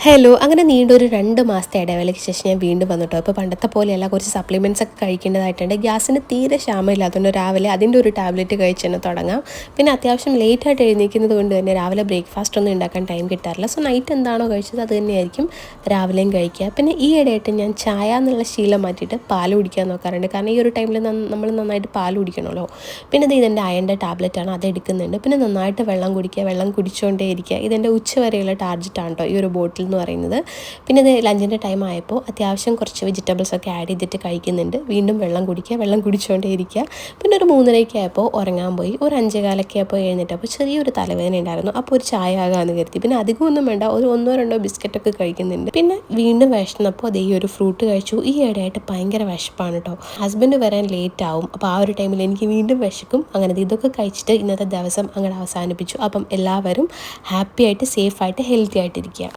Hello അങ്ങനെ നീണ്ടൊരു 2 മാസത്തെ ഇടവേളയ്ക്ക് ശേഷം ഞാൻ വീണ്ടും വന്നിട്ടോ. ഇപ്പോൾ പണ്ടത്തെ പോലെയല്ല, കുറച്ച് സപ്ലിമെൻറ്റ്സ് ഒക്കെ കഴിക്കേണ്ടതായിട്ടുണ്ട്. ഗ്യാസിന് തീരെ ക്ഷാമമില്ലാത്തതുകൊണ്ട് രാവിലെ അതിൻ്റെ ഒരു ടാബ്ലറ്റ് കഴിച്ച് തന്നെ തുടങ്ങാം. പിന്നെ അത്യാവശ്യം ലേറ്റായിട്ട് എഴുന്നേൽക്കുന്നത് കൊണ്ട് തന്നെ രാവിലെ ബ്രേക്ക്ഫാസ്റ്റ് ഒന്നും ഉണ്ടാക്കാൻ ടൈം കിട്ടാറില്ല. സോ നൈറ്റ് എന്താണോ കഴിച്ചത് അത് തന്നെയായിരിക്കും രാവിലെയും കഴിക്കുക. പിന്നെ ഈ ഇടയായിട്ട് ഞാൻ ചായ എന്നുള്ള ശീലം മാറ്റിയിട്ട് പാൽ കുടിക്കാൻ നോക്കാറുണ്ട്. കാരണം ഈ ഒരു ടൈമിൽ നമ്മൾ നന്നായിട്ട് പാൽ കുടിക്കണമല്ലോ. പിന്നെ ഇത് ഇതെൻ്റെ അയണിൻ്റെ ടാബ്ലറ്റാണ്, അത് എടുക്കുന്നുണ്ട്. പിന്നെ നന്നായിട്ട് വെള്ളം കുടിക്കുക, വെള്ളം കുടിച്ചുകൊണ്ടേ ഇരിക്കുക. ഇതെൻ്റെ ഉച്ചവരെയുള്ള ടാർജറ്റാണ് കേട്ടോ ഈ ഒരു ബോട്ടിൽ എന്ന് പറയുന്നത്. പിന്നെ ഇത് ലഞ്ചിൻ്റെ ടൈം ആയപ്പോൾ അത്യാവശ്യം കുറച്ച് വെജിറ്റബിൾസ് ഒക്കെ ആഡ് ചെയ്തിട്ട് കഴിക്കുന്നുണ്ട്. വീണ്ടും വെള്ളം കുടിക്കുക, വെള്ളം കുടിച്ചുകൊണ്ടേ ഇരിക്കുക. പിന്നെ ഒരു 3:30 ആയപ്പോൾ ഉറങ്ങാൻ പോയി. ഒരു 5:15 ആയപ്പോൾ എഴുന്നേറ്റപ്പോൾ ചെറിയൊരു തലവേദന ഉണ്ടായിരുന്നു. അപ്പോൾ ഒരു ചായ ആകാമെന്ന് കരുതി. പിന്നെ അധികമൊന്നും വേണ്ട, ഒരു 1-2 ബിസ്ക്കറ്റൊക്കെ കഴിക്കുന്നുണ്ട്. പിന്നെ വീണ്ടും വിശന്നപ്പോൾ അതേ ഒരു ഫ്രൂട്ട് കഴിച്ചു. ഈ ഇടയായിട്ട് ഭയങ്കര വിശപ്പാണ് കേട്ടോ. ഹസ്ബൻഡ് വരാൻ ലേറ്റ് ആവും. അപ്പോൾ ആ ഒരു ടൈമിൽ എനിക്ക് വീണ്ടും വിശക്കും. അങ്ങനെ ഇതൊക്കെ കഴിച്ചിട്ട് ഇന്നത്തെ ദിവസം അങ്ങനെ അവസാനിപ്പിച്ചു. അപ്പം എല്ലാവരും ഹാപ്പി ആയിട്ട്, സേഫായിട്ട്, ഹെൽത്തി ആയിട്ടിരിക്കുക.